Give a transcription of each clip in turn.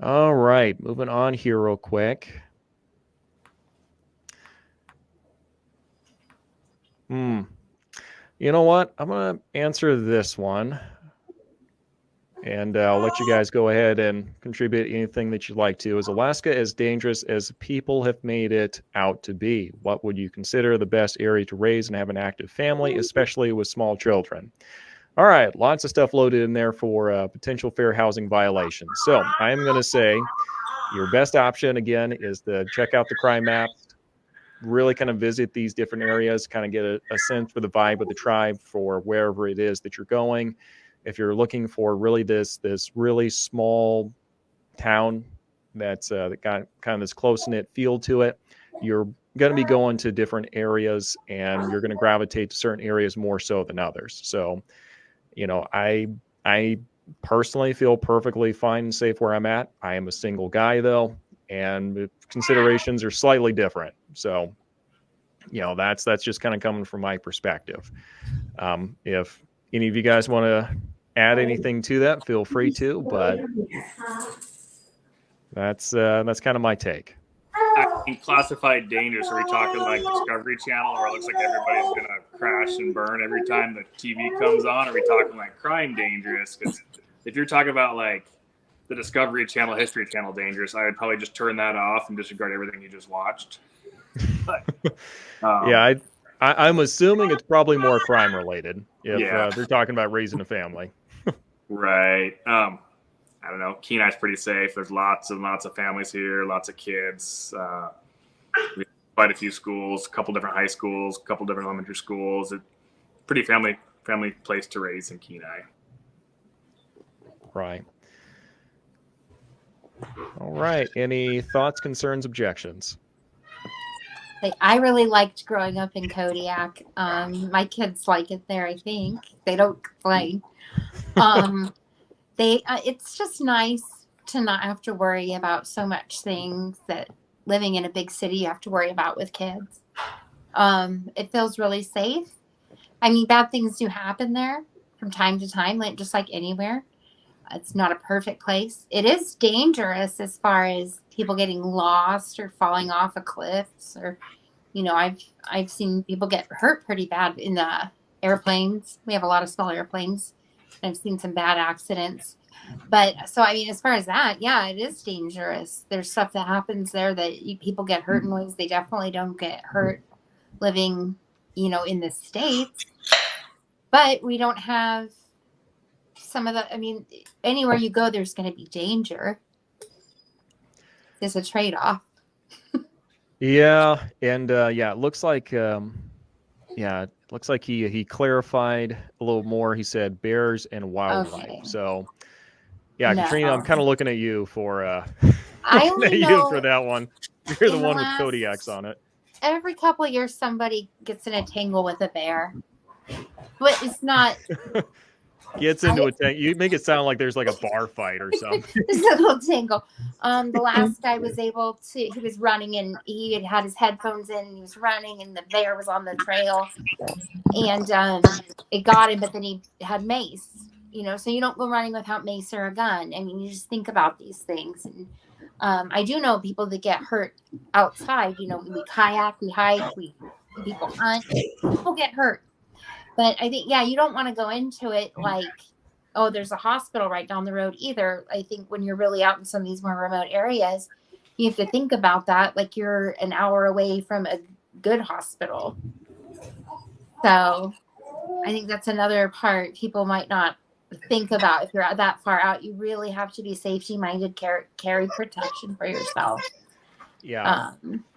All right, moving on here real quick. You know what? I'm going to answer this one. And I'll let you guys go ahead and contribute anything that you'd like to. Is Alaska as dangerous as people have made it out to be? What would you consider the best area to raise and have an active family, especially with small children? All right, lots of stuff loaded in there for potential fair housing violations. So I'm going to say your best option, again, is to check out the crime maps, really kind of visit these different areas, kind of get a sense for the vibe of the tribe for wherever it is that you're going. If you're looking for really this really small town that's that got kind of this close-knit feel to it, you're going to be going to different areas and you're going to gravitate to certain areas more so than others. So, I personally feel perfectly fine and safe where I'm at. I am a single guy though, and considerations are slightly different. So, that's just kind of coming from my perspective. If any of you guys want to add anything to that, feel free to, but that's kind of my take. I think classified dangerous. Are we talking like Discovery Channel, where it looks like everybody's gonna crash and burn every time the TV comes on? Are we talking like crime dangerous? Because if you're talking about like the Discovery Channel, History Channel dangerous, I would probably just turn that off and disregard everything you just watched. But, yeah, I'm assuming it's probably more crime related if they're talking about raising a family. Right. I don't know. Kenai's pretty safe. There's lots and lots of families here, lots of kids. We have quite a few schools, a couple different high schools, a couple different elementary schools. It's pretty family place to raise in Kenai. Right. All right. Any thoughts, concerns, objections? I really liked growing up in Kodiak. My kids like it there, I think. They don't complain. It's just nice to not have to worry about so much things that living in a big city you have to worry about with kids. It feels really safe. I mean, bad things do happen there from time to time, just like anywhere. It's not a perfect place. It is dangerous as far as people getting lost or falling off of cliffs, or I've seen people get hurt pretty bad in the airplanes. We have a lot of small airplanes. I've seen some bad accidents. But so, I mean, as far as that, yeah, it is dangerous. There's stuff that happens there that people get hurt in ways they definitely don't get hurt living, in the States. But we don't have some of anywhere you go, there's going to be danger. There's a trade-off. Yeah. And it looks like, he clarified a little more. He said bears and wildlife. Okay. So, yeah, no. Katrina, I'm kind of looking at you for I only know for that one. You're the one with Kodiaks on it. Every couple of years, somebody gets in a tangle with a bear, but it's not. Gets into a tangle. You make it sound like there's like a bar fight or something. There's a little tangle. The last guy was able to. He was running and he had his headphones in and he was running and the bear was on the trail, and it got him. But then he had mace. So you don't go running without mace or a gun. I mean, you just think about these things. And I do know people that get hurt outside. We kayak, we hike, people hunt. People get hurt. But I think, you don't want to go into it like, oh, there's a hospital right down the road either. I think when you're really out in some of these more remote areas, you have to think about that. Like you're an hour away from a good hospital. So I think that's another part people might not think about. If you're that far out, you really have to be safety minded, carry protection for yourself. Yeah.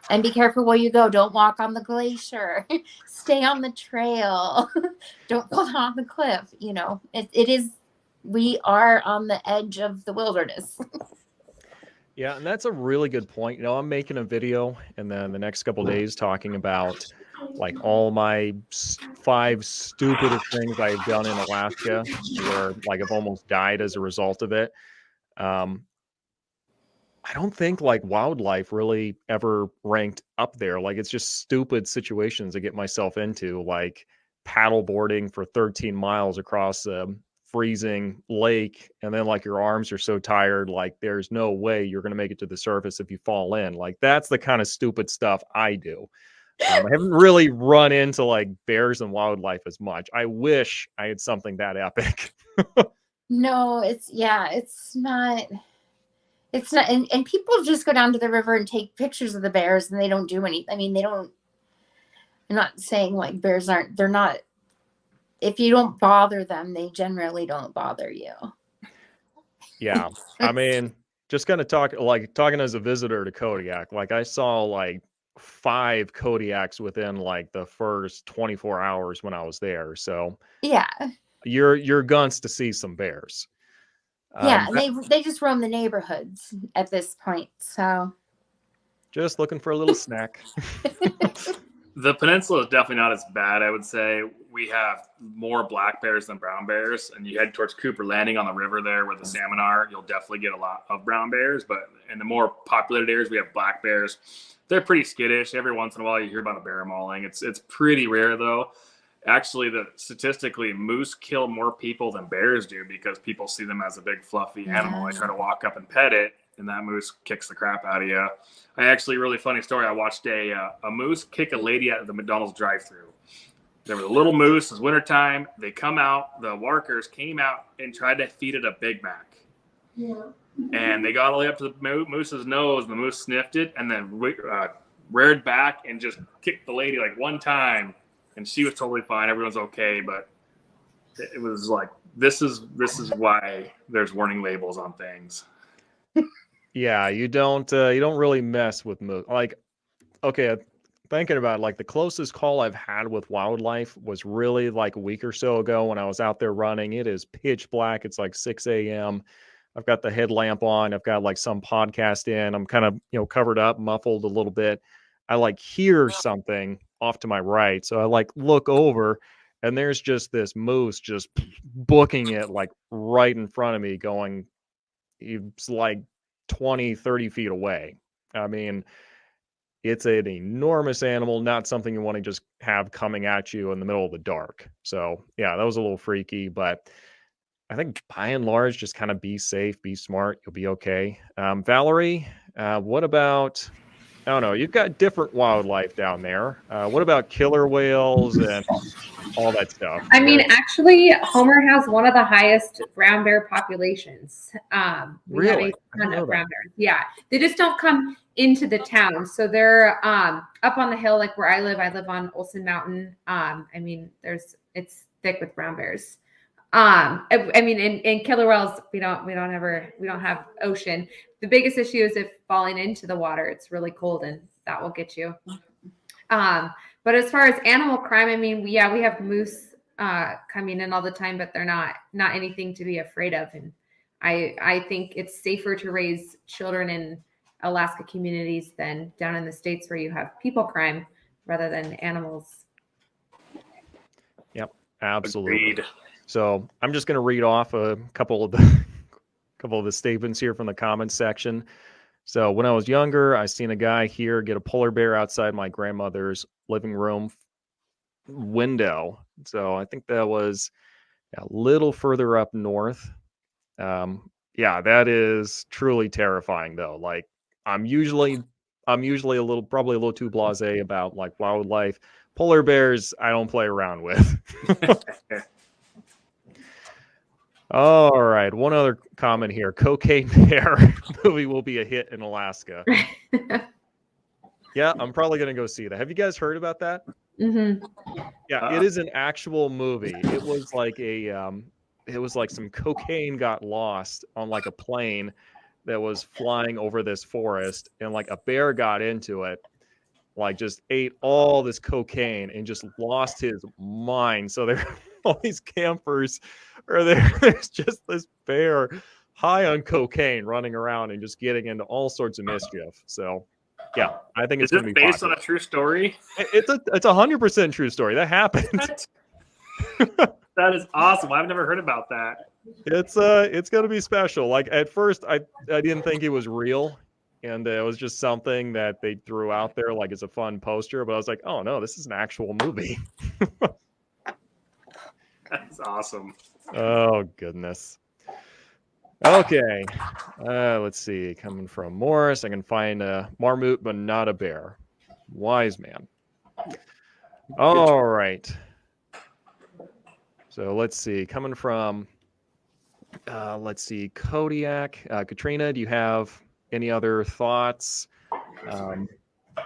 And be careful where you go. Don't walk on the glacier. Stay on the trail. Don't fall on the cliff. It is, we are on the edge of the wilderness. Yeah. And that's a really good point. I'm making a video and then the next couple of days talking about like all my 5 stupidest things I've done in Alaska where like I've almost died as a result of it. I don't think like wildlife really ever ranked up there. Like it's just stupid situations I get myself into, like paddle boarding for 13 miles across freezing lake, and then like your arms are so tired, like there's no way you're going to make it to the surface if you fall in. Like that's the kind of stupid stuff I do. I haven't really run into like bears and wildlife as much. I wish I had something that epic. No, it's not. It's not, and people just go down to the river and take pictures of the bears, and they don't do anything. I mean, they don't. I'm not saying like bears aren't. They're not. If you don't bother them, they generally don't bother you. Yeah, I mean, just kind of talking as a visitor to Kodiak. Like I saw like 5 Kodiaks within like the first 24 hours when I was there. So Yeah, you're guns to see some bears. yeah, and they just roam the neighborhoods at this point. So just looking for a little snack. The peninsula is definitely not as bad, I would say. We have more black bears than brown bears, and you head towards Cooper Landing on the river there where the salmon are, you'll definitely get a lot of brown bears. But in the more populated areas, we have black bears. They're pretty skittish. Every once in a while, you hear about a bear mauling. It's pretty rare, though. Actually, statistically, moose kill more people than bears do because people see them as a big fluffy animal. They try to walk up and pet it, and that moose kicks the crap out of you. Really funny story. I watched a moose kick a lady out of the McDonald's drive-thru. There was a little moose. It was wintertime. They come out. The workers came out and tried to feed it a Big Mac. Yeah. And they got all the way up to the moose's nose. And the moose sniffed it and then reared back and just kicked the lady like one time. And she was totally fine. Everyone's okay. But it was like, this is why there's warning labels on things. Yeah, you don't really mess with moose. Like, okay, thinking about it, like the closest call I've had with wildlife was really like a week or so ago when I was out there running. It is pitch black. It's like 6 a.m. I've got the headlamp on. I've got like some podcast in. I'm kind of, covered up, muffled a little bit. I like hear something off to my right. So I like look over and there's just this moose just booking it like right in front of me going, it's like 20, 30 feet away. I mean, it's an enormous animal, not something you want to just have coming at you in the middle of the dark. So yeah, that was a little freaky, but I think by and large, just kind of be safe, be smart. You'll be okay. Valerie, what about, I don't know, you've got different wildlife down there. What about killer whales and all that stuff? I mean, actually, Homer has one of the highest brown bear populations. We have a ton of brown bears. Yeah, they just don't come into the town. So they're up on the hill, like where I live. I live on Olson Mountain. I mean, it's thick with brown bears. I mean, in killer whales, we don't have ocean. The biggest issue is if falling into the water, it's really cold and that will get you. But as far as animal crime, I mean, we have moose coming in all the time, but they're not anything to be afraid of. And I think it's safer to raise children in Alaska communities than down in the States where you have people crime rather than animals. Yep, absolutely. Agreed. So I'm just going to read off a couple of the statements here from the comments section. So when I was younger, I seen a guy here get a polar bear outside my grandmother's living room window. So I think that was a little further up north. Yeah, that is truly terrifying though. Like I'm usually probably a little too blasé about like wildlife. Polar bears, I don't play around with. All right. One other comment here. Cocaine Bear movie will be a hit in Alaska. Yeah, I'm probably going to go see that. Have you guys heard about that? Mm-hmm. Yeah, it is an actual movie. It was like some cocaine got lost on like a plane that was flying over this forest and like a bear got into it, like just ate all this cocaine and just lost his mind. So there all these campers are there. There's just this bear high on cocaine running around and just getting into all sorts of mischief. So yeah, I think it's going to be based popular. on a true story. It's 100% true story. That happened. That is awesome. I've never heard about that. It's going to be special. Like at first I didn't think it was real. And it was just something that they threw out there like it's a fun poster. But I was like, oh, no, this is an actual movie. That's awesome. Oh, goodness. Okay. Let's see. Coming from Morris, I can find a marmot, but not a bear. Wise man. All right. So let's see. Coming from, let's see, Kodiak. Katrina, do you have any other thoughts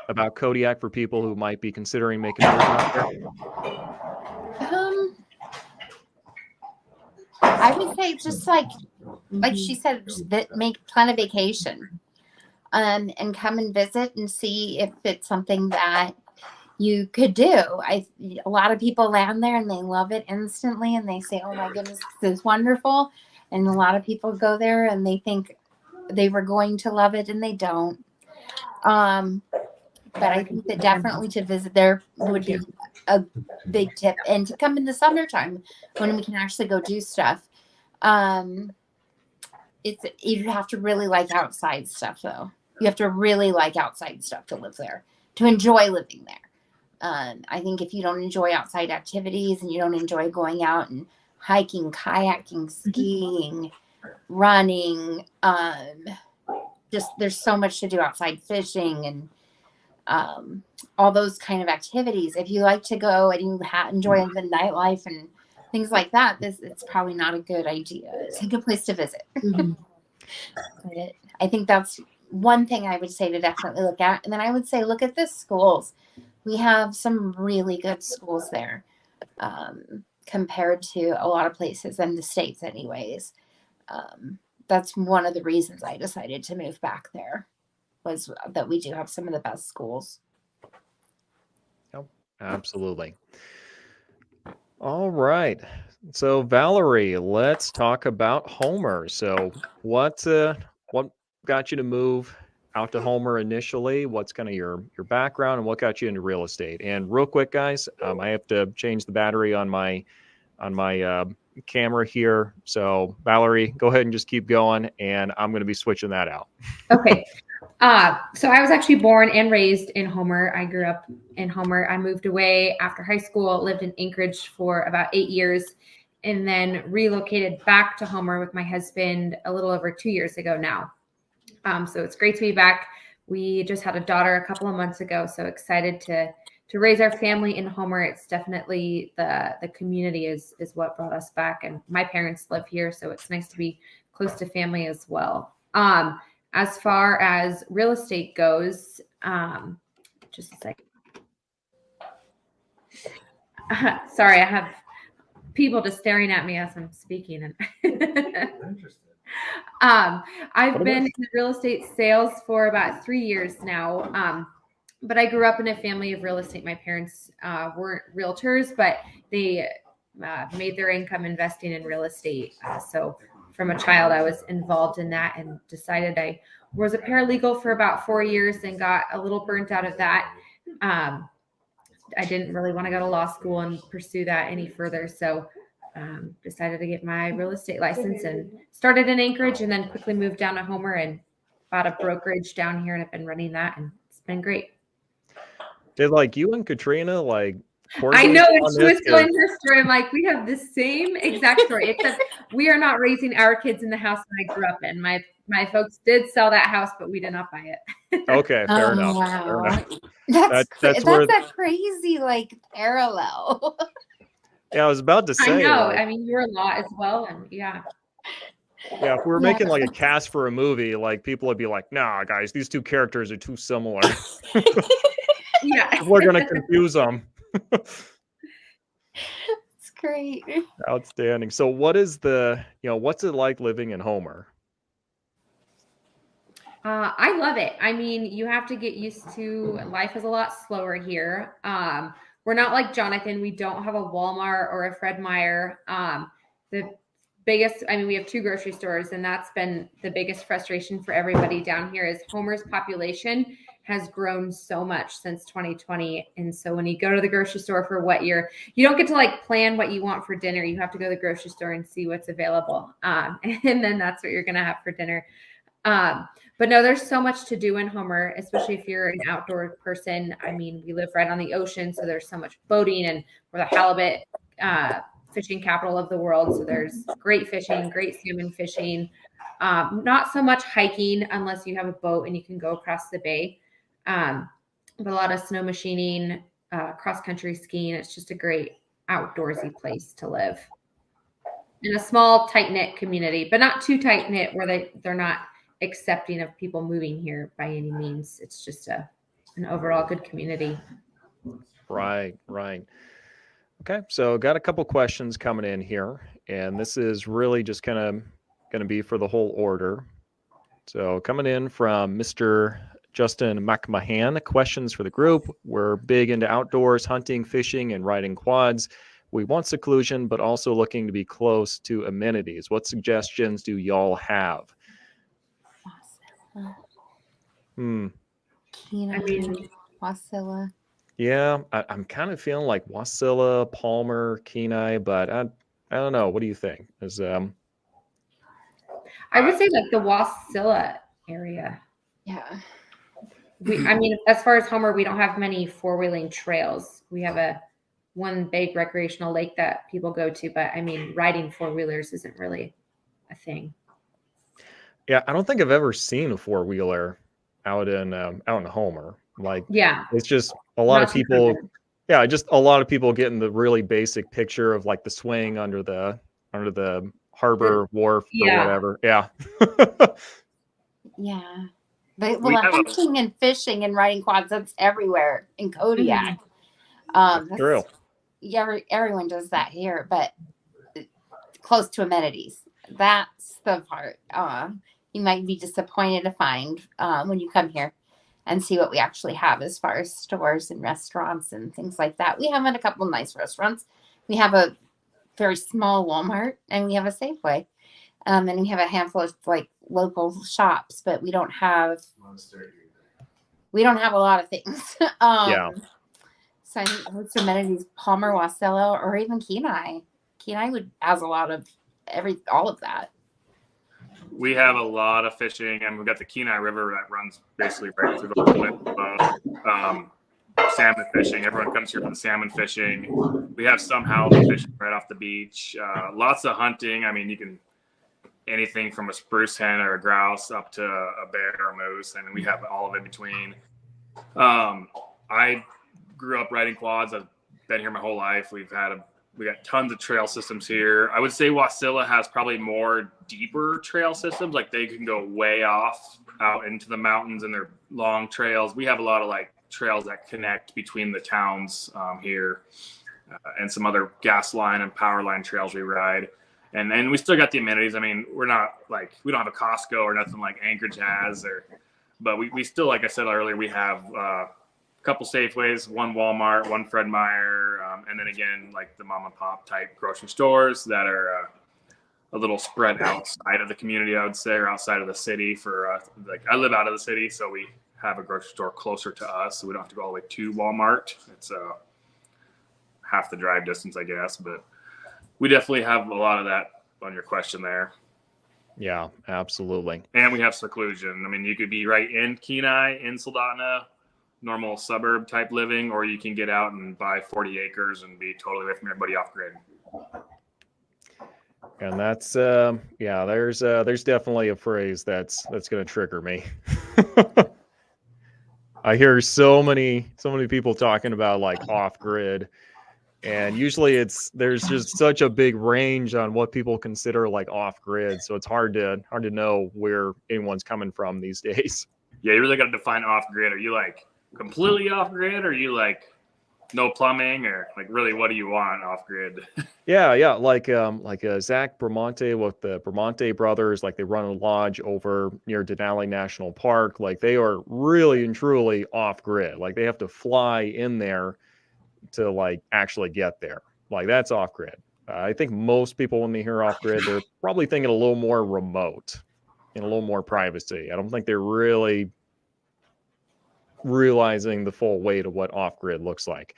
about Kodiak for people who might be considering making a move out there? I would say just like she said, just make plan a vacation, and come and visit and see if it's something that you could do. A lot of people land there and they love it instantly, and they say, "Oh my goodness, this is wonderful." And a lot of people go there and they think they were going to love it, and they don't. But I think that definitely to visit there would be a big tip, and to come in the summertime when we can actually go do stuff. You have to really like outside stuff, though. You have to really like outside stuff to live there, to enjoy living there. I think if you don't enjoy outside activities and you don't enjoy going out and hiking, kayaking, skiing, running, just there's so much to do outside, fishing and all those kind of activities. If you like to go and you enjoy the nightlife and things like that, it's probably not a good idea. It's a good place to visit. But I think that's one thing I would say to definitely look at. And then I would say look at the schools. We have some really good schools there compared to a lot of places in the States anyways. That's one of the reasons I decided to move back there, was that we do have some of the best schools. Oh, absolutely. All right. So Valerie, let's talk about Homer. So what got you to move out to Homer initially? What's kind of your background, and what got you into real estate? And real quick, guys, I have to change the battery on my camera here. So Valerie, go ahead and just keep going, and I'm going to be switching that out. Okay. So I was actually born and raised in Homer. I grew up in Homer. I moved away after high school, lived in Anchorage for about 8 years, and then relocated back to Homer with my husband a little over 2 years ago now. So it's great to be back. We just had a daughter a couple of months ago, so excited to raise our family in Homer. It's definitely the community is what brought us back, and my parents live here, so it's nice to be close to family as well. As far as real estate goes, just a second. Sorry, I have people just staring at me as I'm speaking. Interesting. I've been in real estate sales for about 3 years now. But I grew up in a family of real estate. My parents weren't realtors, but they made their income investing in real estate. So from a child, I was involved in that and decided I was a paralegal for about 4 years and got a little burnt out of that. I didn't really want to go to law school and pursue that any further. So decided to get my real estate license and started in Anchorage, and then quickly moved down to Homer and bought a brokerage down here, and I've been running that, and it's been great. Did you and Katrina I know, and she was telling her story. I'm like, we have the same exact story, except we are not raising our kids in the house that I grew up in. My folks did sell that house, but we did not buy it. Okay, fair enough. Wow. Fair enough. That's a crazy parallel. Yeah, I was about to say. I know. I mean, you're a law as well, and yeah. Yeah, if we were making a cast for a movie, people would be like, "Nah, guys, these two characters are too similar." Yeah, we're gonna confuse them. It's great. Outstanding. So, what is what's it like living in Homer? I love it. I mean, you have to get used to life is a lot slower here. We're not like Jonathan. We don't have a Walmart or a Fred Meyer. The biggest, we have 2 grocery stores, and that's been the biggest frustration for everybody down here is Homer's population has grown so much since 2020. And so when you go to the grocery store for you don't get to plan what you want for dinner. You have to go to the grocery store and see what's available. And then that's what you're going to have for dinner. But no, there's so much to do in Homer, especially if you're an outdoor person. I mean, we live right on the ocean, so there's so much boating, and we're the halibut fishing capital of the world. So there's great fishing, great salmon fishing. Not so much hiking unless you have a boat and you can go across the bay. But a lot of snow machining, cross-country skiing. It's just a great outdoorsy place to live. In a small, tight-knit community, but not too tight-knit where they're not accepting of people moving here by any means. It's just an overall good community. Right. Okay, so got a couple questions coming in here, and this is really just kind of going to be for the whole order. So coming in from Mr. Justin McMahon, questions for the group. We're big into outdoors, hunting, fishing, and riding quads. We want seclusion, but also looking to be close to amenities. What suggestions do y'all have? Kenai, Wasilla. Yeah, I'm kind of feeling like Wasilla, Palmer, Kenai, but I don't know. What do you think? I would say like the Wasilla area. Yeah. As far as Homer, we don't have many four-wheeling trails. We have one big recreational lake that people go to, but riding four-wheelers isn't really a thing. Yeah, I don't think I've ever seen a four-wheeler out in Homer. Like, yeah, it's just a lot of people. Yeah, just a lot of people getting the really basic picture of like the swing under the harbor wharf or whatever. Yeah. Yeah. But hunting and fishing and riding quads, that's everywhere in Kodiak. That's true. Yeah, everyone does that here, but close to amenities. That's the part you might be disappointed to find when you come here and see what we actually have as far as stores and restaurants and things like that. We have a couple of nice restaurants. We have a very small Walmart and we have a Safeway. And we have a handful of like local shops, but we don't have a lot of things. Yeah. So I think most amenities, Palmer, Wasilla, or even Kenai. Kenai has a lot of all of that. We have a lot of fishing, and we've got the Kenai River that runs basically right through the whole salmon fishing. Everyone comes here for the salmon fishing. We have some halibut fishing right off the beach. Lots of hunting. You can anything from a spruce hen or a grouse up to a bear or a moose. We have all of it in between. I grew up riding quads. I've been here my whole life. We got tons of trail systems here. I would say Wasilla has probably more deeper trail systems. Like they can go way off out into the mountains and they're long trails. We have a lot of like trails that connect between the towns here and some other gas line and power line trails we ride. And then we still got the amenities. We're not like, we don't have a Costco or nothing like Anchorage has, but we still, like I said earlier, we have a couple Safeways, one Walmart, one Fred Meyer, and then again, like the mom and pop type grocery stores that are a little spread outside of the community, I would say, or outside of the city. I live out of the city, so we have a grocery store closer to us, so we don't have to go all the way to Walmart. It's half the drive distance, I guess, but we definitely have a lot of that on your question there. Yeah, absolutely. And we have seclusion. You could be right in Kenai, in Soldotna, normal suburb type living, or you can get out and buy 40 acres and be totally away from everybody off grid. And that's there's definitely a phrase that's going to trigger me. I hear so many people talking about like off grid, and usually there's just such a big range on what people consider like off grid, so it's hard to know where anyone's coming from these days. Yeah, you really got to define off grid. Are you like completely off grid, or are you like no plumbing, or like really what do you want off grid? Yeah, like Zach Bramante with the Bramante brothers, like they run a lodge over near Denali National Park. Like they are really and truly off grid. Like they have to fly in there to like actually get there. Like that's off grid. I think most people when they hear off grid, they're probably thinking a little more remote and a little more privacy. I don't think they're really realizing the full weight of what off-grid looks like.